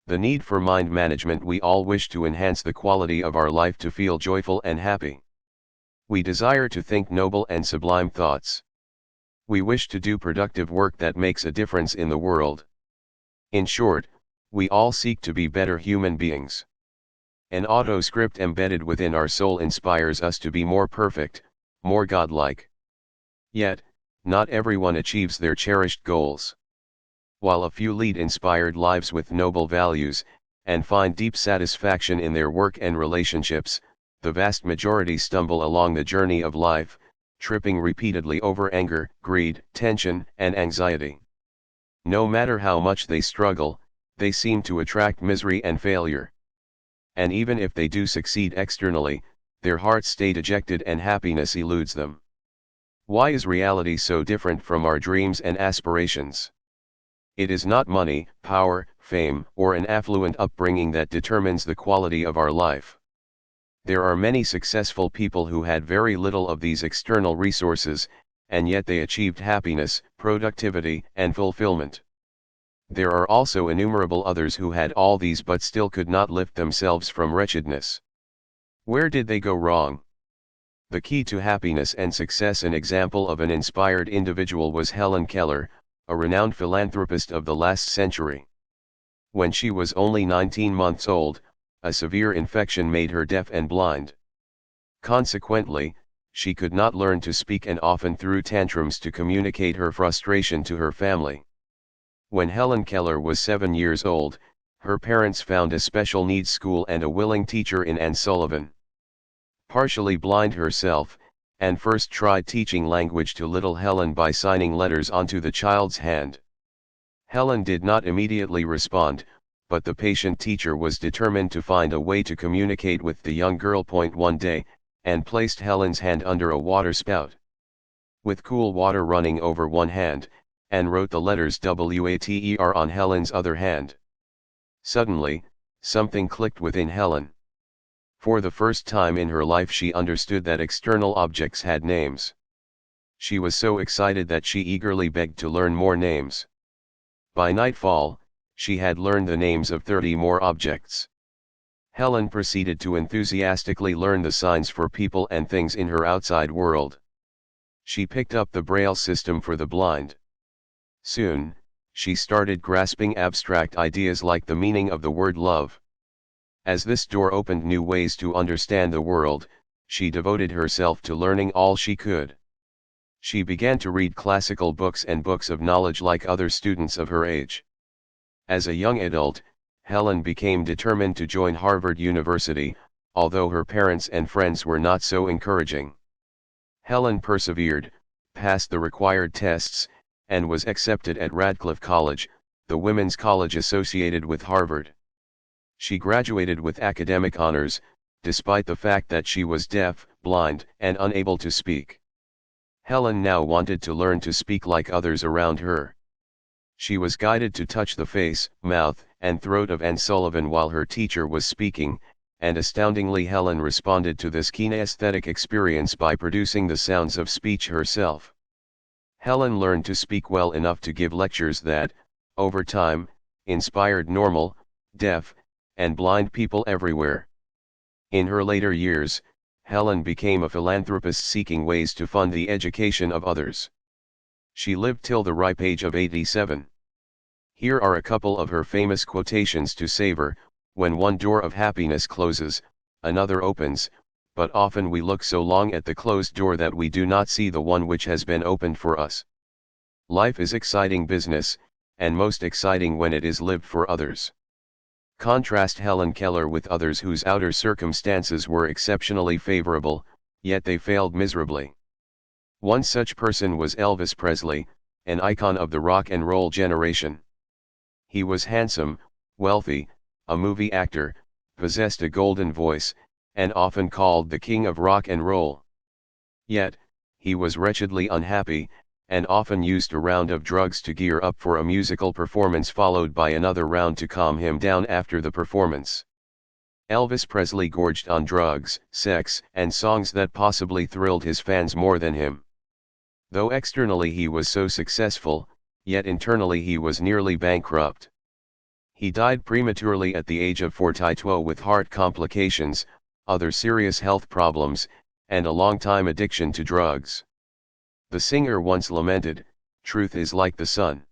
The need for mind management. We all wish to enhance the quality of our life to feel joyful and happy. We desire to think noble and sublime thoughts. We wish to do productive work that makes a difference in the world. In short, we all seek to be better human beings. An auto script embedded within our soul inspires us to be more perfect, more godlike. Yet, not everyone achieves their cherished goals. While a few lead inspired lives with noble values, and find deep satisfaction in their work and relationships, the vast majority stumble along the journey of life, tripping repeatedly over anger, greed, tension, and anxiety. No matter how much they struggle, they seem to attract misery and failure. And even if they do succeed externally, their hearts stay dejected and happiness eludes them. Why is reality so different from our dreams and aspirations? It is not money, power, fame, or an affluent upbringing that determines the quality of our life. There are many successful people who had very little of these external resources, and yet they achieved happiness, productivity, and fulfillment. There are also innumerable others who had all these but still could not lift themselves from wretchedness. Where did they go wrong? The key to happiness and success. An example of an inspired individual was Helen Keller, a renowned philanthropist of the last century. When she was only 19 months old, a severe infection made her deaf and blind. Consequently, she could not learn to speak and often threw tantrums to communicate her frustration to her family. When Helen Keller was 7 years old, her parents found a special needs school and a willing teacher in Anne Sullivan. Partially blind herself, Anne first tried teaching language to little Helen by signing letters onto the child's hand. Helen did not immediately respond, but the patient teacher was determined to find a way to communicate with the young girl. One day, Anne placed Helen's hand under a water spout. With cool water running over one hand, Anne wrote the letters WATER on Helen's other hand. Suddenly, something clicked within Helen. For the first time in her life she understood that external objects had names. She was so excited that she eagerly begged to learn more names. By nightfall, she had learned the names of 30 more objects. Helen proceeded to enthusiastically learn the signs for people and things in her outside world. She picked up the Braille system for the blind. Soon, she started grasping abstract ideas like the meaning of the word love. As this door opened new ways to understand the world, she devoted herself to learning all she could. She began to read classical books and books of knowledge like other students of her age. As a young adult, Helen became determined to join Harvard University, although her parents and friends were not so encouraging. Helen persevered, passed the required tests, and was accepted at Radcliffe College, the women's college associated with Harvard. She graduated with academic honors, despite the fact that she was deaf, blind, and unable to speak. Helen now wanted to learn to speak like others around her. She was guided to touch the face, mouth, and throat of Anne Sullivan while her teacher was speaking, and astoundingly Helen responded to this kinesthetic experience by producing the sounds of speech herself. Helen learned to speak well enough to give lectures that, over time, inspired normal, deaf, and blind people everywhere. In her later years, Helen became a philanthropist seeking ways to fund the education of others. She lived till the ripe age of 87. Here are a couple of her famous quotations to savor: "When one door of happiness closes, another opens, but often we look so long at the closed door that we do not see the one which has been opened for us. Life is exciting business, and most exciting when it is lived for others." Contrast Helen Keller with others whose outer circumstances were exceptionally favorable, yet they failed miserably. One such person was Elvis Presley, an icon of the rock and roll generation. He was handsome, wealthy, a movie actor, possessed a golden voice, and often called the king of rock and roll. Yet, he was wretchedly unhappy, and often used a round of drugs to gear up for a musical performance followed by another round to calm him down after the performance. Elvis Presley gorged on drugs, sex, and songs that possibly thrilled his fans more than him. Though externally he was so successful, yet internally he was nearly bankrupt. He died prematurely at the age of 42 with heart complications, other serious health problems, and a long-time addiction to drugs. The singer once lamented, "Truth is like the sun.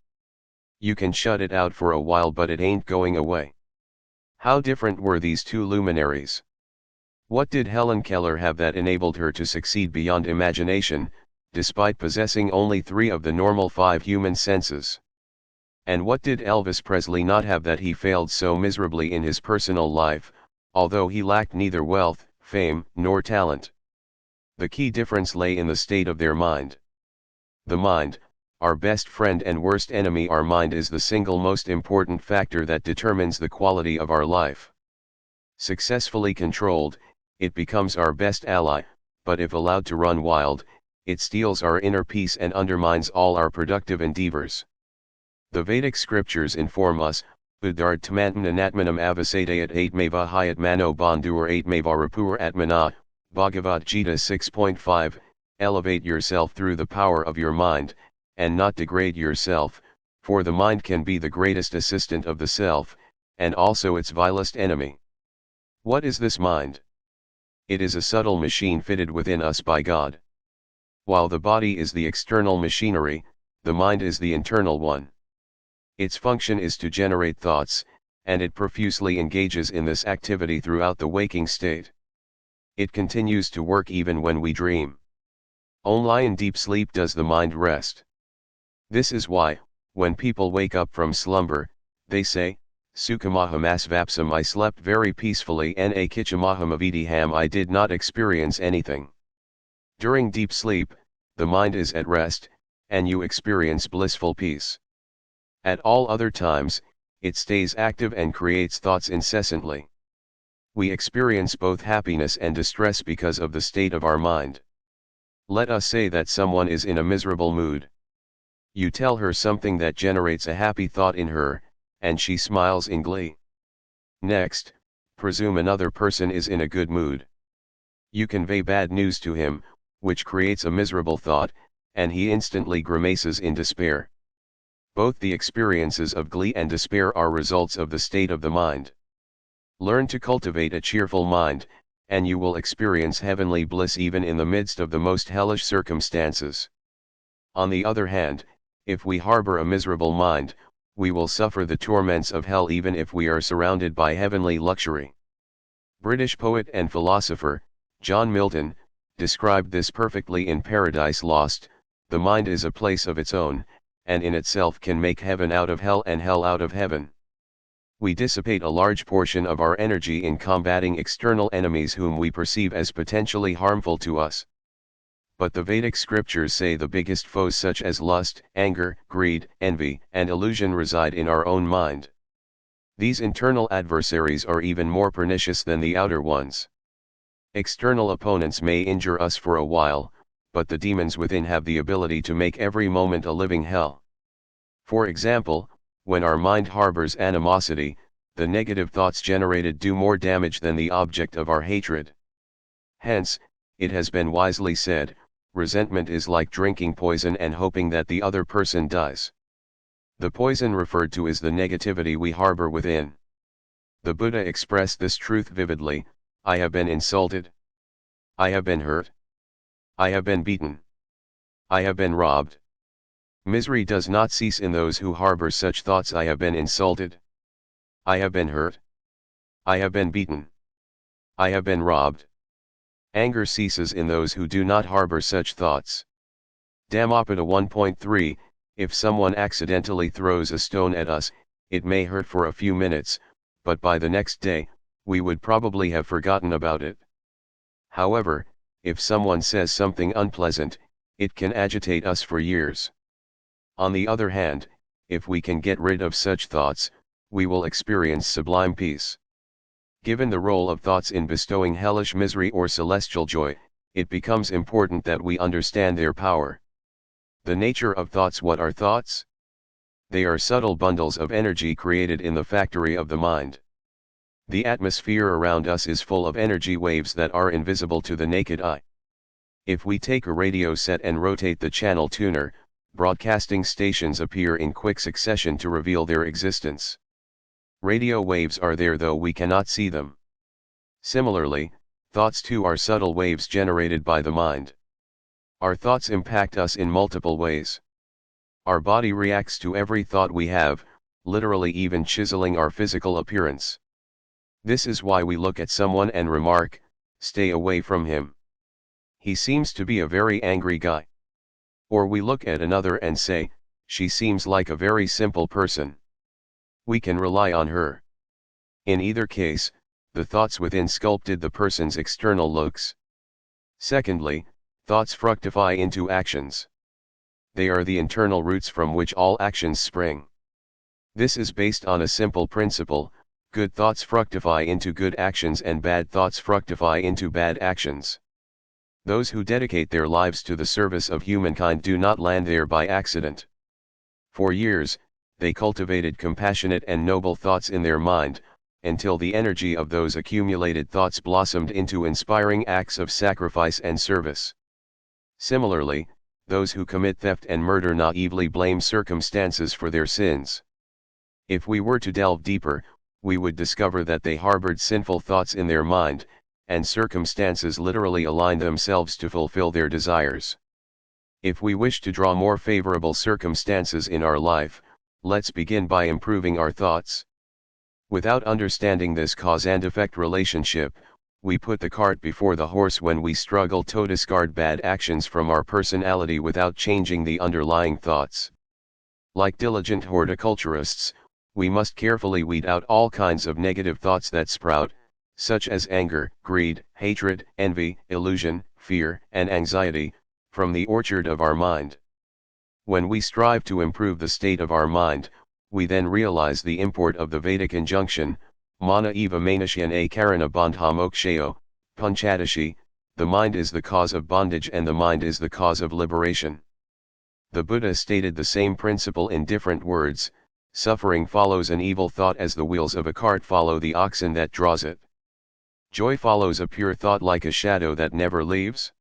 You can shut it out for a while but it ain't going away." How different were these two luminaries? What did Helen Keller have that enabled her to succeed beyond imagination, despite possessing only 3 of the normal 5 human senses? And what did Elvis Presley not have that he failed so miserably in his personal life, although he lacked neither wealth, fame, nor talent? The key difference lay in the state of their mind. The mind, our best friend and worst enemy. Our mind is the single most important factor that determines the quality of our life. Successfully controlled, it becomes our best ally, but if allowed to run wild, it steals our inner peace and undermines all our productive endeavors. The Vedic scriptures inform us, Udard Tamantam Atmanam Avasatayat Atmava Hayat Mano Bandhur Atmava Rapur Atmana, Bhagavad Gita 6.5, elevate yourself through the power of your mind, and not degrade yourself, for the mind can be the greatest assistant of the self, and also its vilest enemy. What is this mind? It is a subtle machine fitted within us by God. While the body is the external machinery, the mind is the internal one. Its function is to generate thoughts, and it profusely engages in this activity throughout the waking state. It continues to work even when we dream. Only in deep sleep does the mind rest. This is why, when people wake up from slumber, they say, Sukhamaham asvapsam, I slept very peacefully, na kichamaham avidiham, I did not experience anything. During deep sleep, the mind is at rest, and you experience blissful peace. At all other times, it stays active and creates thoughts incessantly. We experience both happiness and distress because of the state of our mind. Let us say that someone is in a miserable mood. You tell her something that generates a happy thought in her, and she smiles in glee. Next, presume another person is in a good mood. You convey bad news to him, which creates a miserable thought, and he instantly grimaces in despair. Both the experiences of glee and despair are results of the state of the mind. Learn to cultivate a cheerful mind, and you will experience heavenly bliss even in the midst of the most hellish circumstances. On the other hand, if we harbor a miserable mind, we will suffer the torments of hell even if we are surrounded by heavenly luxury. British poet and philosopher, John Milton, described this perfectly in Paradise Lost. The mind is a place of its own, and in itself can make heaven out of hell and hell out of heaven. We dissipate a large portion of our energy in combating external enemies whom we perceive as potentially harmful to us. But the Vedic scriptures say the biggest foes such as lust, anger, greed, envy, and illusion reside in our own mind. These internal adversaries are even more pernicious than the outer ones. External opponents may injure us for a while, but the demons within have the ability to make every moment a living hell. For example, when our mind harbors animosity, the negative thoughts generated do more damage than the object of our hatred. Hence, it has been wisely said, resentment is like drinking poison and hoping that the other person dies. The poison referred to is the negativity we harbor within. The Buddha expressed this truth vividly: I have been insulted. I have been hurt. I have been beaten. I have been robbed. Misery does not cease in those who harbor such thoughts. I have been insulted. I have been hurt. I have been beaten. I have been robbed. Anger ceases in those who do not harbor such thoughts. Dhammapada 1.3, if someone accidentally throws a stone at us, it may hurt for a few minutes, but by the next day, we would probably have forgotten about it. However, if someone says something unpleasant, it can agitate us for years. On the other hand, if we can get rid of such thoughts, we will experience sublime peace. Given the role of thoughts in bestowing hellish misery or celestial joy, it becomes important that we understand their power. The nature of thoughts. What are thoughts? They are subtle bundles of energy created in the factory of the mind. The atmosphere around us is full of energy waves that are invisible to the naked eye. If we take a radio set and rotate the channel tuner, broadcasting stations appear in quick succession to reveal their existence. Radio waves are there though we cannot see them. Similarly, thoughts too are subtle waves generated by the mind. Our thoughts impact us in multiple ways. Our body reacts to every thought we have, literally even chiseling our physical appearance. This is why we look at someone and remark, "Stay away from him. He seems to be a very angry guy." Or we look at another and say, "She seems like a very simple person. We can rely on her." In either case, the thoughts within sculpted the person's external looks. Secondly, thoughts fructify into actions. They are the internal roots from which all actions spring. This is based on a simple principle: good thoughts fructify into good actions and bad thoughts fructify into bad actions. Those who dedicate their lives to the service of humankind do not land there by accident. For years, they cultivated compassionate and noble thoughts in their mind, until the energy of those accumulated thoughts blossomed into inspiring acts of sacrifice and service. Similarly, those who commit theft and murder naively blame circumstances for their sins. If we were to delve deeper, we would discover that they harbored sinful thoughts in their mind, and circumstances literally aligned themselves to fulfill their desires. If we wish to draw more favorable circumstances in our life, let's begin by improving our thoughts. Without understanding this cause and effect relationship, we put the cart before the horse when we struggle to discard bad actions from our personality without changing the underlying thoughts. Like diligent horticulturists, we must carefully weed out all kinds of negative thoughts that sprout, such as anger, greed, hatred, envy, illusion, fear, and anxiety, from the orchard of our mind. When we strive to improve the state of our mind, we then realize the import of the Vedic injunction, Mana eva manishyan a karana bandha mokshayo, Panchadashi, the mind is the cause of bondage and the mind is the cause of liberation. The Buddha stated the same principle in different words: suffering follows an evil thought as the wheels of a cart follow the oxen that draws it. Joy follows a pure thought like a shadow that never leaves.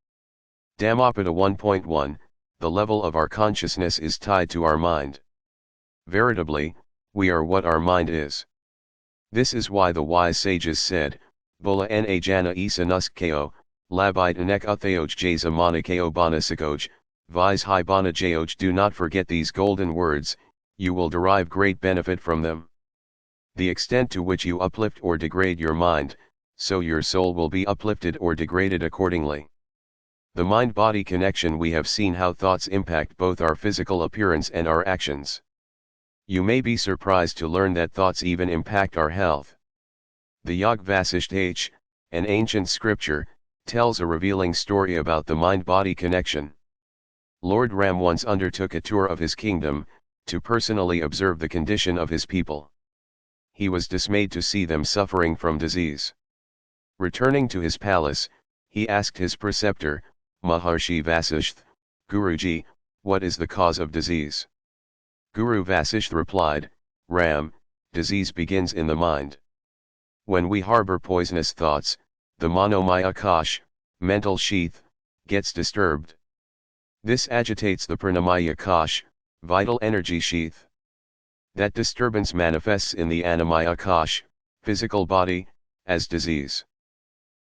Dhammapada 1.1, the level of our consciousness is tied to our mind. Veritably, we are what our mind is. This is why the wise sages said, Bola na jana isa nuskao, labite anek uthayoj jasa manakao banasikoj, vise hi bana jayoj. Do not forget these golden words, you will derive great benefit from them. The extent to which you uplift or degrade your mind, so your soul will be uplifted or degraded accordingly. The mind-body connection. We have seen how thoughts impact both our physical appearance and our actions. You may be surprised to learn that thoughts even impact our health. The Yog Vasishtha, an ancient scripture, tells a revealing story about the mind-body connection. Lord Ram once undertook a tour of his kingdom, to personally observe the condition of his people. He was dismayed to see them suffering from disease. Returning to his palace, he asked his preceptor, Maharshi Vasishtha, Guruji, what is the cause of disease? Guru Vasishtha replied, Ram, disease begins in the mind. When we harbor poisonous thoughts, the manomaya kosh, mental sheath, gets disturbed. This agitates the pranamaya kosh, vital energy sheath. That disturbance manifests in the annamaya kosh, physical body, as disease.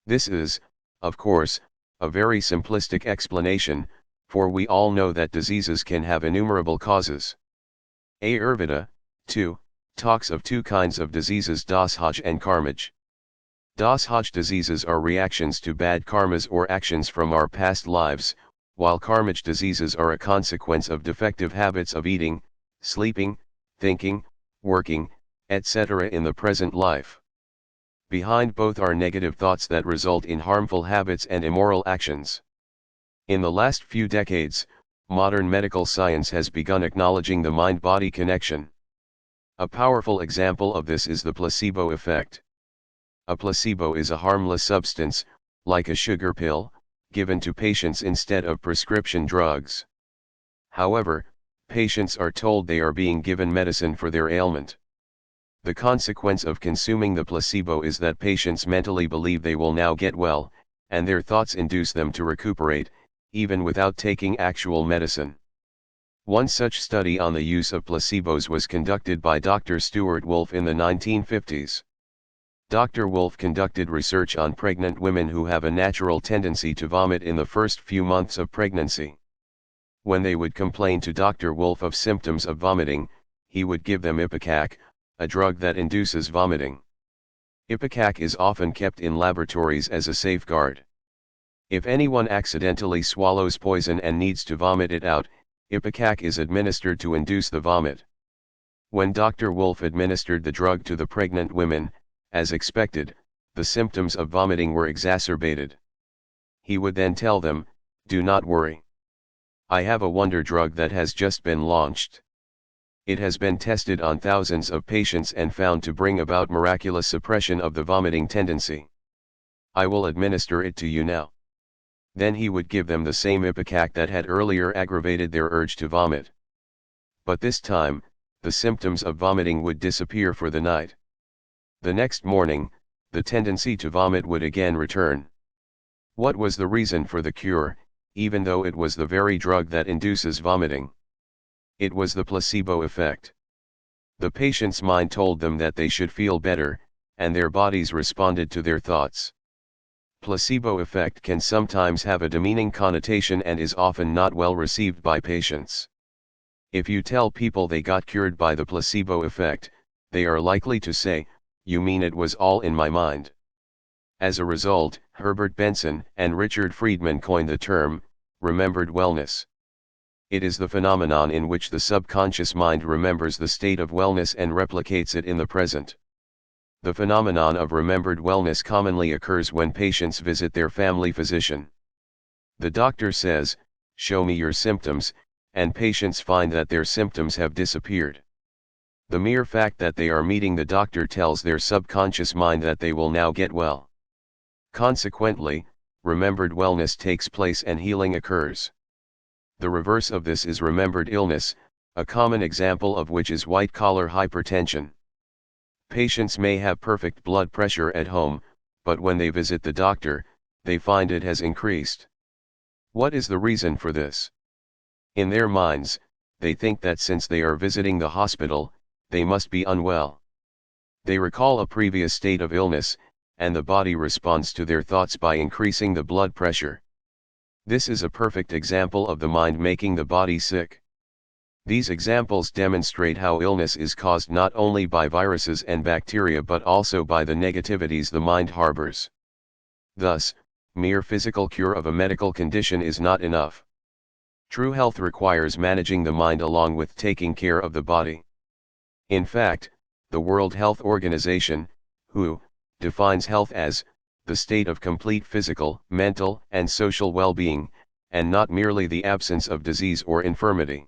This is, of course, a very simplistic explanation, for we all know that diseases can have innumerable causes. Ayurveda, too, talks of two kinds of diseases: dashaj and karmaj. Dashaj diseases are reactions to bad karmas or actions from our past lives, while karmaj diseases are a consequence of defective habits of eating, sleeping, thinking, working, etc. in the present life. Behind both are negative thoughts that result in harmful habits and immoral actions. In the last few decades, modern medical science has begun acknowledging the mind-body connection. A powerful example of this is the placebo effect. A placebo is a harmless substance, like a sugar pill, given to patients instead of prescription drugs. However, patients are told they are being given medicine for their ailment. The consequence of consuming the placebo is that patients mentally believe they will now get well, and their thoughts induce them to recuperate, even without taking actual medicine. One such study on the use of placebos was conducted by Dr. Stuart Wolfe in the 1950s. Dr. Wolfe conducted research on pregnant women who have a natural tendency to vomit in the first few months of pregnancy. When they would complain to Dr. Wolfe of symptoms of vomiting, he would give them ipecac, a drug that induces vomiting. Ipecac is often kept in laboratories as a safeguard. If anyone accidentally swallows poison and needs to vomit it out, ipecac is administered to induce the vomit. When Dr. Wolfe administered the drug to the pregnant women, as expected, the symptoms of vomiting were exacerbated. He would then tell them, "Do not worry. I have a wonder drug that has just been launched. It has been tested on thousands of patients and found to bring about miraculous suppression of the vomiting tendency. I will administer it to you now." Then he would give them the same ipecac that had earlier aggravated their urge to vomit. But this time, the symptoms of vomiting would disappear for the night. The next morning, the tendency to vomit would again return. What was the reason for the cure, even though it was the very drug that induces vomiting? It was the placebo effect. The patient's mind told them that they should feel better, and their bodies responded to their thoughts. Placebo effect can sometimes have a demeaning connotation and is often not well received by patients. If you tell people they got cured by the placebo effect, they are likely to say, "You mean it was all in my mind?" As a result, Herbert Benson and Richard Friedman coined the term, remembered wellness. It is the phenomenon in which the subconscious mind remembers the state of wellness and replicates it in the present. The phenomenon of remembered wellness commonly occurs when patients visit their family physician. The doctor says, "Show me your symptoms," and patients find that their symptoms have disappeared. The mere fact that they are meeting the doctor tells their subconscious mind that they will now get well. Consequently, remembered wellness takes place and healing occurs. The reverse of this is remembered illness, a common example of which is white-collar hypertension. Patients may have perfect blood pressure at home, but when they visit the doctor, they find it has increased. What is the reason for this? In their minds, they think that since they are visiting the hospital, they must be unwell. They recall a previous state of illness, and the body responds to their thoughts by increasing the blood pressure. This is a perfect example of the mind making the body sick. These examples demonstrate how illness is caused not only by viruses and bacteria but also by the negativities the mind harbors. Thus, mere physical cure of a medical condition is not enough. True health requires managing the mind along with taking care of the body. In fact, the World Health Organization, WHO, defines health as the state of complete physical, mental, and social well-being, and not merely the absence of disease or infirmity.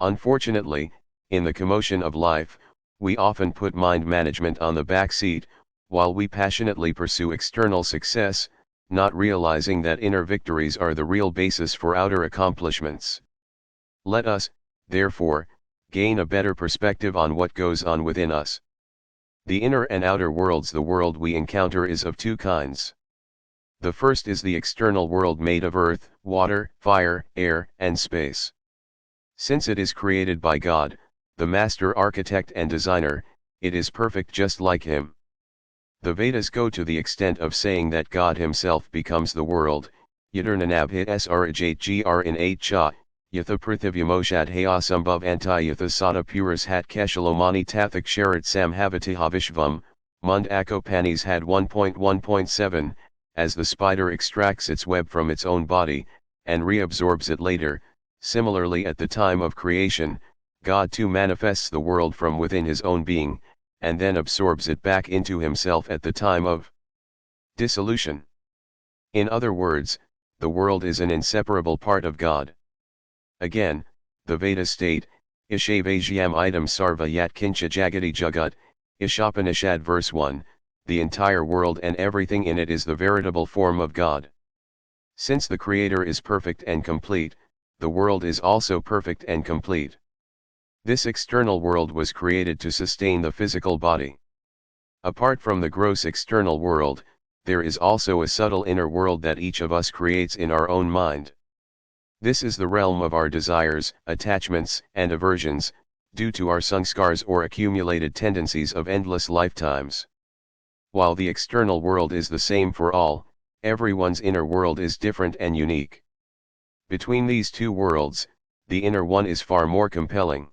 Unfortunately, in the commotion of life, we often put mind management on the back seat, while we passionately pursue external success, not realizing that inner victories are the real basis for outer accomplishments. Let us, therefore, gain a better perspective on what goes on within us. The inner and outer worlds. The world we encounter is of two kinds. The first is the external world made of earth, water, fire, air, and space. Since it is created by God, the master architect and designer, it is perfect just like him. The Vedas go to the extent of saying that God himself becomes the world, Yadurnanabhit Srajat in 8 cha, Yatha Prithivyamoshad Hayasambhav Antiyatha Sada Puras Hat Keshalomani Tathak Sharat Samhavatihavishvam, Mund Akopanis had 1.1.7, as the spider extracts its web from its own body, and reabsorbs it later. Similarly, at the time of creation, God too manifests the world from within his own being, and then absorbs it back into himself at the time of dissolution. In other words, the world is an inseparable part of God. Again, the Vedas state, Ishavajyam idam sarva yat kincha jagati jagat, Ishopanishad verse 1, the entire world and everything in it is the veritable form of God. Since the Creator is perfect and complete, the world is also perfect and complete. This external world was created to sustain the physical body. Apart from the gross external world, there is also a subtle inner world that each of us creates in our own mind. This is the realm of our desires, attachments, and aversions, due to our sanskars or accumulated tendencies of endless lifetimes. While the external world is the same for all, everyone's inner world is different and unique. Between these two worlds, the inner one is far more compelling.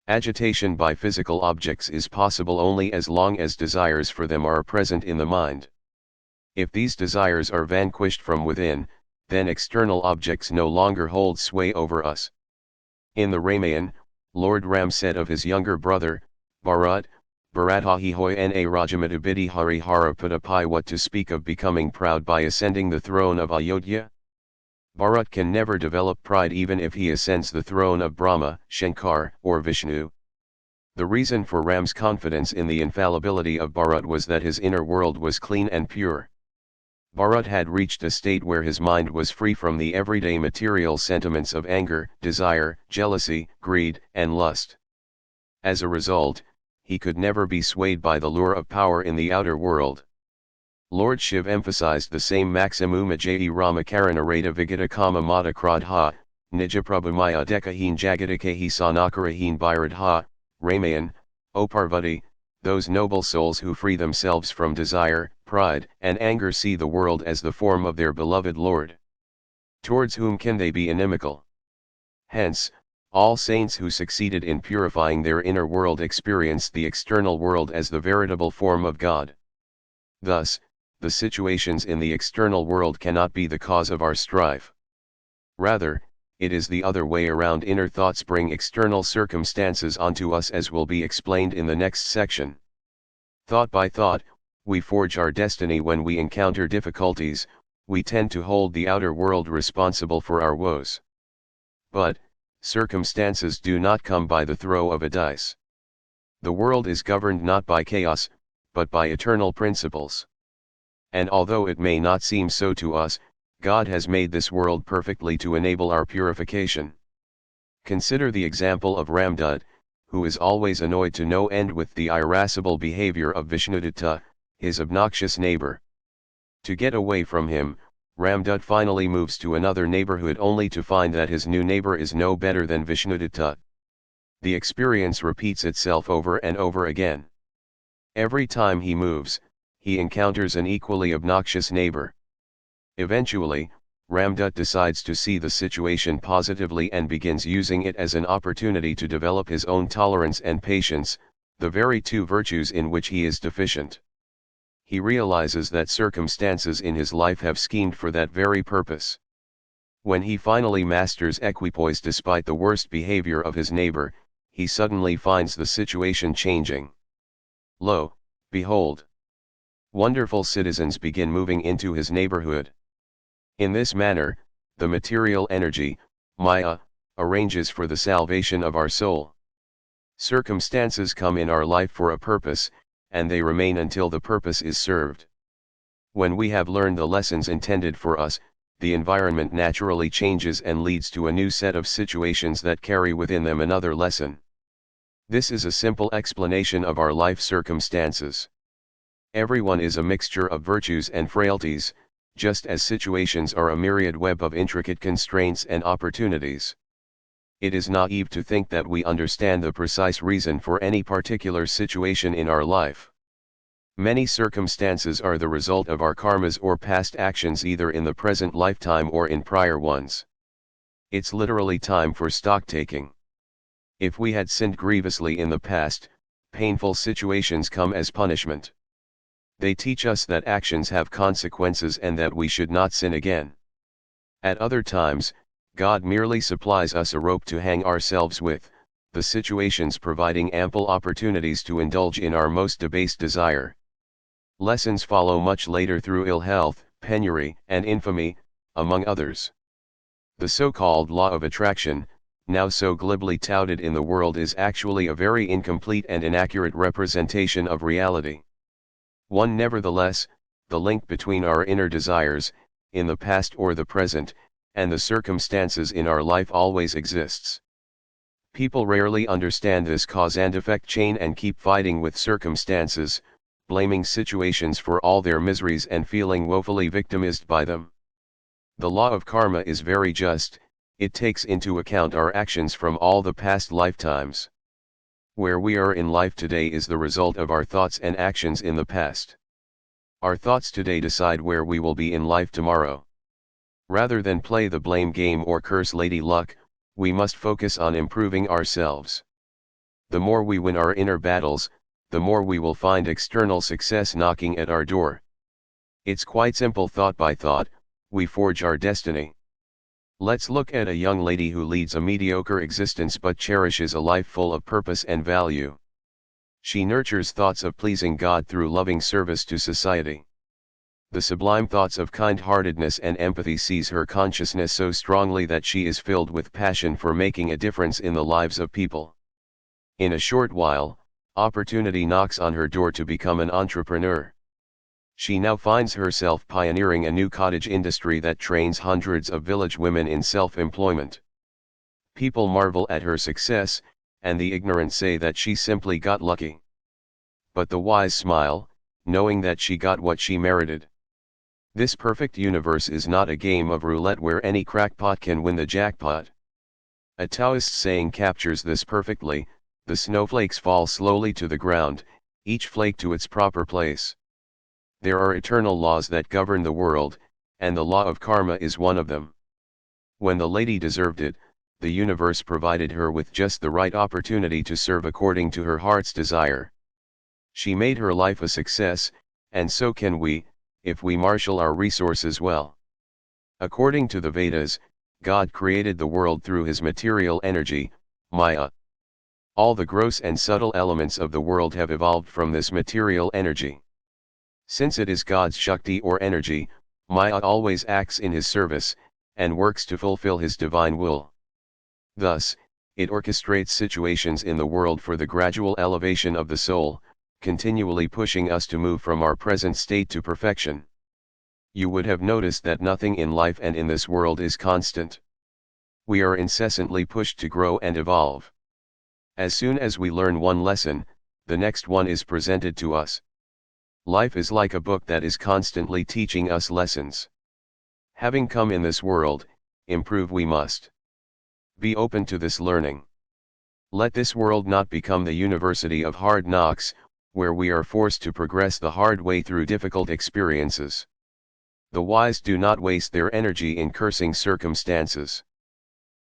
Agitation by physical objects is possible only as long as desires for them are present in the mind. If these desires are vanquished from within, then external objects no longer hold sway over us. In the Ramayana, Lord Ram said of his younger brother, Bharat, Bharatahi hoy na Rajamadabidi hari Harapadappai, what to speak of becoming proud by ascending the throne of Ayodhya? Bharat can never develop pride even if he ascends the throne of Brahma, Shankar, or Vishnu. The reason for Ram's confidence in the infallibility of Bharat was that his inner world was clean and pure. Bharat had reached a state where his mind was free from the everyday material sentiments of anger, desire, jealousy, greed, and lust. As a result, he could never be swayed by the lure of power in the outer world. Lord Shiv emphasized the same maximumajai ramakarana rata vigata kama mata kradha, nijaprabhamaya dekahin jagadikahi sanakarahin bairadha, Ramayan, O Parvati, those noble souls who free themselves from desire, pride, and anger see the world as the form of their beloved Lord. Towards whom can they be inimical? Hence, all saints who succeeded in purifying their inner world experienced the external world as the veritable form of God. Thus, the situations in the external world cannot be the cause of our strife. Rather, it is the other way around. Inner thoughts bring external circumstances onto us, as will be explained in the next section. Thought by thought, we forge our destiny. When we encounter difficulties, we tend to hold the outer world responsible for our woes. But, circumstances do not come by the throw of a dice. The world is governed not by chaos, but by eternal principles. And although it may not seem so to us, God has made this world perfectly to enable our purification. Consider the example of Ramdut, who is always annoyed to no end with the irascible behavior of Vishnudutta, his obnoxious neighbor. To get away from him, Ramdut finally moves to another neighborhood only to find that his new neighbor is no better than Vishnudutta. The experience repeats itself over and over again. Every time he moves, he encounters an equally obnoxious neighbor. Eventually, Ramdut decides to see the situation positively and begins using it as an opportunity to develop his own tolerance and patience, the very two virtues in which he is deficient. He realizes that circumstances in his life have schemed for that very purpose. When he finally masters equipoise despite the worst behavior of his neighbor, he suddenly finds the situation changing. Lo, behold! Wonderful citizens begin moving into his neighborhood. In this manner, the material energy, Maya, arranges for the salvation of our soul. Circumstances come in our life for a purpose, and they remain until the purpose is served. When we have learned the lessons intended for us, the environment naturally changes and leads to a new set of situations that carry within them another lesson. This is a simple explanation of our life circumstances. Everyone is a mixture of virtues and frailties, just as situations are a myriad web of intricate constraints and opportunities. It is naive to think that we understand the precise reason for any particular situation in our life. Many circumstances are the result of our karmas or past actions, either in the present lifetime or in prior ones. It's literally time for stock taking. If we had sinned grievously in the past, painful situations come as punishment. They teach us that actions have consequences and that we should not sin again. At other times, God merely supplies us a rope to hang ourselves with, the situations providing ample opportunities to indulge in our most debased desire. Lessons follow much later through ill health, penury, and infamy, among others. The so-called law of attraction, now so glibly touted in the world, is actually a very incomplete and inaccurate representation of reality. Nevertheless, the link between our inner desires, in the past or the present, and the circumstances in our life always exists. People rarely understand this cause and effect chain and keep fighting with circumstances, blaming situations for all their miseries and feeling woefully victimized by them. The law of karma is very just, It takes into account our actions from all the past lifetimes. Where we are in life today is the result of our thoughts and actions in the past. Our thoughts today decide where we will be in life tomorrow. Rather than play the blame game or curse Lady Luck, we must focus on improving ourselves. The more we win our inner battles, the more we will find external success knocking at our door. It's quite simple. Thought by thought, we forge our destiny. Let's look at a young lady who leads a mediocre existence but cherishes a life full of purpose and value. She nurtures thoughts of pleasing God through loving service to society. The sublime thoughts of kind-heartedness and empathy seize her consciousness so strongly that she is filled with passion for making a difference in the lives of people. In a short while, opportunity knocks on her door to become an entrepreneur. She now finds herself pioneering a new cottage industry that trains hundreds of village women in self-employment. People marvel at her success, and the ignorant say that she simply got lucky. But the wise smile, knowing that she got what she merited. This perfect universe is not a game of roulette where any crackpot can win the jackpot. A Taoist saying captures this perfectly: the snowflakes fall slowly to the ground, each flake to its proper place. There are eternal laws that govern the world, and the law of karma is one of them. When the lady deserved it, the universe provided her with just the right opportunity to serve according to her heart's desire. She made her life a success, and so can we, if we marshal our resources well. According to the Vedas, God created the world through his material energy, Maya. All the gross and subtle elements of the world have evolved from this material energy. Since it is God's Shakti or energy, Maya always acts in his service, and works to fulfill his divine will. Thus, it orchestrates situations in the world for the gradual elevation of the soul, continually pushing us to move from our present state to perfection. You would have noticed that nothing in life and in this world is constant. We are incessantly pushed to grow and evolve. As soon as we learn one lesson, the next one is presented to us. Life is like a book that is constantly teaching us lessons. Having come in this world, improve we must. Be open to this learning. Let this world not become the university of hard knocks, where we are forced to progress the hard way through difficult experiences. The wise do not waste their energy in cursing circumstances.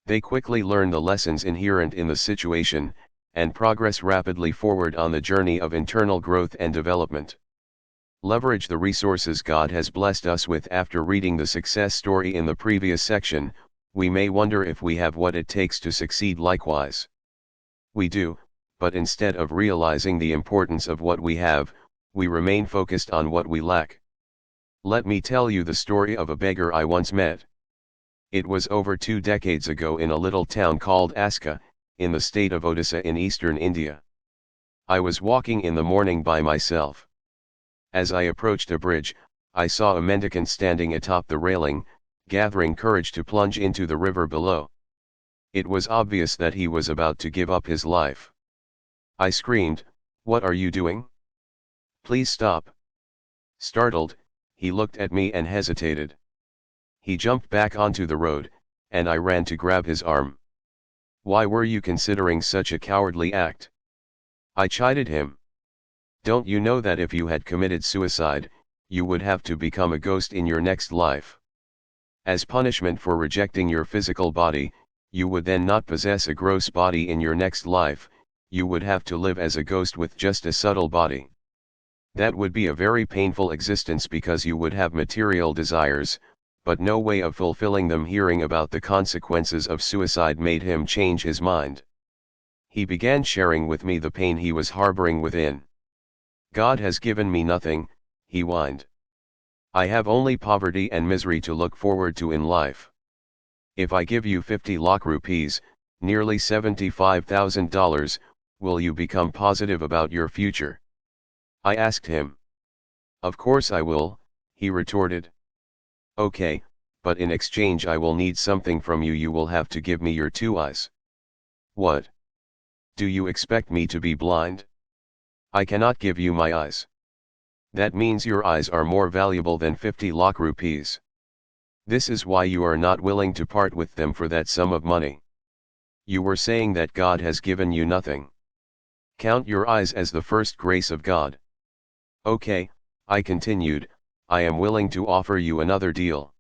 They quickly learn the lessons inherent in the situation, and progress rapidly forward on the journey of internal growth and development. Leverage the resources God has blessed us with. After reading the success story in the previous section, we may wonder if we have what it takes to succeed likewise. We do, but instead of realizing the importance of what we have, we remain focused on what we lack. Let me tell you the story of a beggar I once met. It was over 2 decades ago in a little town called Aska, in the state of Odisha in eastern India. I was walking in the morning by myself. As I approached a bridge, I saw a mendicant standing atop the railing, gathering courage to plunge into the river below. It was obvious that he was about to give up his life. I screamed, "What are you doing? Please stop." Startled, he looked at me and hesitated. He jumped back onto the road, and I ran to grab his arm. "Why were you considering such a cowardly act?" I chided him. "Don't you know that if you had committed suicide, you would have to become a ghost in your next life? As punishment for rejecting your physical body, you would then not possess a gross body in your next life, you would have to live as a ghost with just a subtle body. That would be a very painful existence because you would have material desires, but no way of fulfilling them." Hearing about the consequences of suicide made him change his mind. He began sharing with me the pain he was harboring within. "God has given me nothing," he whined. "I have only poverty and misery to look forward to in life. If I give you 50 lakh rupees, nearly $75,000, will you become positive about your future?" I asked him. "Of course I will," he retorted. "Okay, but in exchange I will need something from you. You will have to give me your 2 eyes." "What? Do you expect me to be blind? I cannot give you my eyes." "That means your eyes are more valuable than 50 lakh rupees." This is why you are not willing to part with them for that sum of money. You were saying that God has given you nothing. Count your eyes as the first grace of God. Okay, I continued, I am willing to offer you another deal.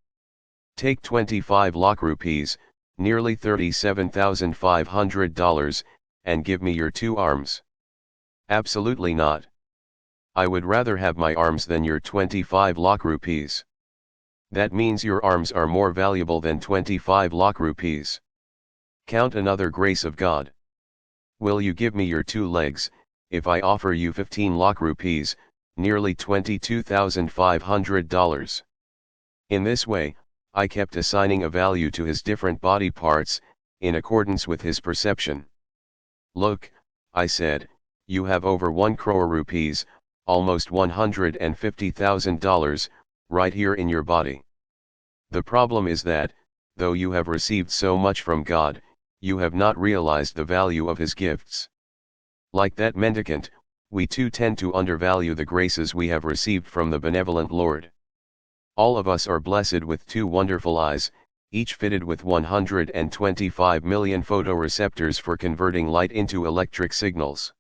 Take 25 lakh rupees, nearly $37,500, and give me your 2 arms. Absolutely not. I would rather have my arms than your 25 lakh rupees. That means your arms are more valuable than 25 lakh rupees. Count another grace of God. Will you give me your 2 legs, if I offer you 15 lakh rupees, nearly $22,500? In this way, I kept assigning a value to his different body parts, in accordance with his perception. Look, I said, you have over 1 crore rupees, almost $150,000, right here in your body. The problem is that, though you have received so much from God, you have not realized the value of his gifts. Like that mendicant, we too tend to undervalue the graces we have received from the benevolent Lord. All of us are blessed with 2 wonderful eyes, each fitted with 125 million photoreceptors for converting light into electric signals.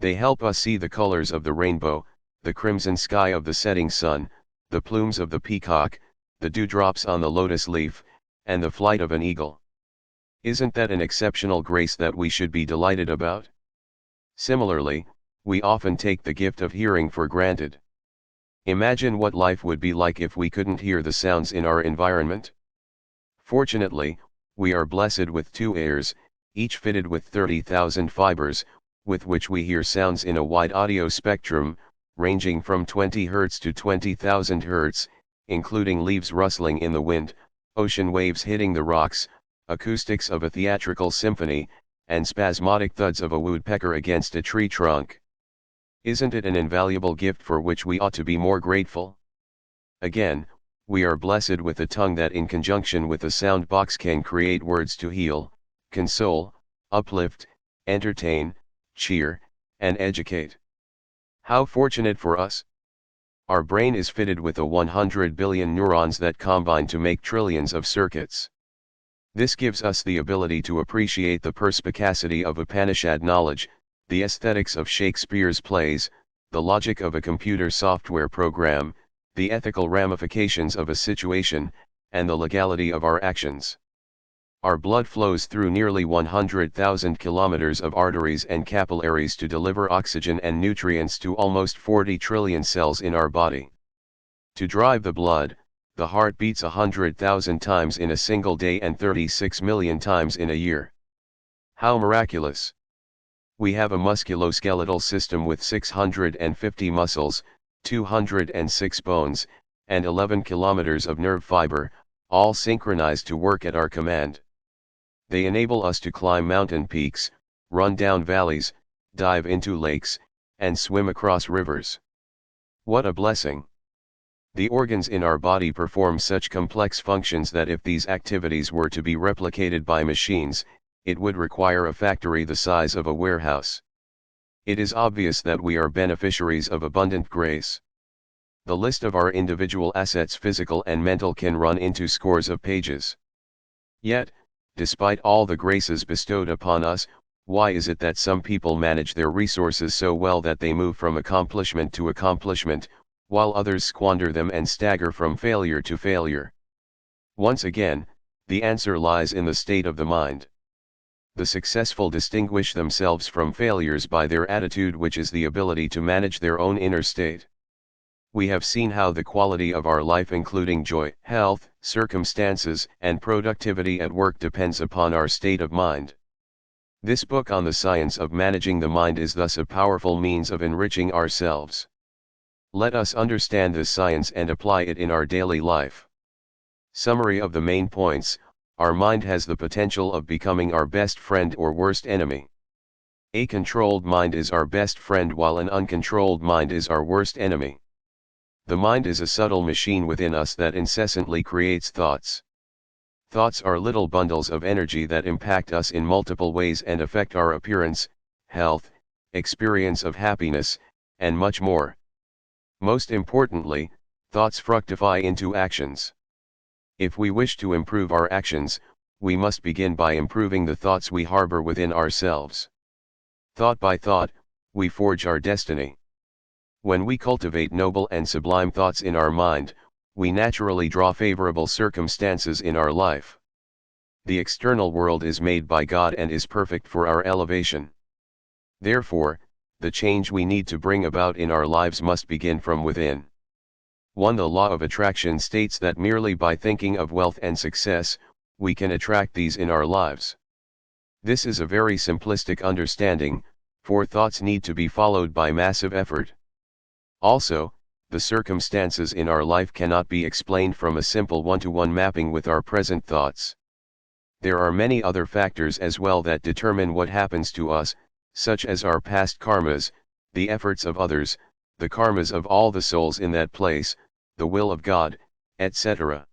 They help us see the colors of the rainbow, the crimson sky of the setting sun, the plumes of the peacock, the dewdrops on the lotus leaf, and the flight of an eagle. Isn't that an exceptional grace that we should be delighted about? Similarly, we often take the gift of hearing for granted. Imagine what life would be like if we couldn't hear the sounds in our environment. Fortunately, we are blessed with 2 ears, each fitted with 30,000 fibers, with which we hear sounds in a wide audio spectrum, ranging from 20 Hz to 20,000 Hz, including leaves rustling in the wind, ocean waves hitting the rocks, acoustics of a theatrical symphony, and spasmodic thuds of a woodpecker against a tree trunk. Isn't it an invaluable gift for which we ought to be more grateful? Again, we are blessed with a tongue that in conjunction with a sound box can create words to heal, console, uplift, entertain, cheer, and educate. How fortunate for us! Our brain is fitted with 100 billion neurons that combine to make trillions of circuits. This gives us the ability to appreciate the perspicacity of Upanishad knowledge, the aesthetics of Shakespeare's plays, the logic of a computer software program, the ethical ramifications of a situation, and the legality of our actions. Our blood flows through nearly 100,000 kilometers of arteries and capillaries to deliver oxygen and nutrients to almost 40 trillion cells in our body. To drive the blood, the heart beats 100,000 times in a single day and 36 million times in a year. How miraculous! We have a musculoskeletal system with 650 muscles, 206 bones, and 11 kilometers of nerve fiber, all synchronized to work at our command. They enable us to climb mountain peaks, run down valleys, dive into lakes, and swim across rivers. What a blessing! The organs in our body perform such complex functions that if these activities were to be replicated by machines, it would require a factory the size of a warehouse. It is obvious that we are beneficiaries of abundant grace. The list of our individual assets, physical and mental, can run into scores of pages. Yet, despite all the graces bestowed upon us, why is it that some people manage their resources so well that they move from accomplishment to accomplishment, while others squander them and stagger from failure to failure? Once again, the answer lies in the state of the mind. The successful distinguish themselves from failures by their attitude, which is the ability to manage their own inner state. We have seen how the quality of our life, including joy, health, circumstances, and productivity at work, depends upon our state of mind. This book on the science of managing the mind is thus a powerful means of enriching ourselves. Let us understand this science and apply it in our daily life. Summary of the main points: our mind has the potential of becoming our best friend or worst enemy. A controlled mind is our best friend, while an uncontrolled mind is our worst enemy. The mind is a subtle machine within us that incessantly creates thoughts. Thoughts are little bundles of energy that impact us in multiple ways and affect our appearance, health, experience of happiness, and much more. Most importantly, thoughts fructify into actions. If we wish to improve our actions, we must begin by improving the thoughts we harbor within ourselves. Thought by thought, we forge our destiny. When we cultivate noble and sublime thoughts in our mind, we naturally draw favorable circumstances in our life. The external world is made by God and is perfect for our elevation. Therefore, the change we need to bring about in our lives must begin from within. 1. The law of attraction states that merely by thinking of wealth and success, we can attract these in our lives. This is a very simplistic understanding, for thoughts need to be followed by massive effort. Also, the circumstances in our life cannot be explained from a simple one-to-one mapping with our present thoughts. There are many other factors as well that determine what happens to us, such as our past karmas, the efforts of others, the karmas of all the souls in that place, the will of God, etc.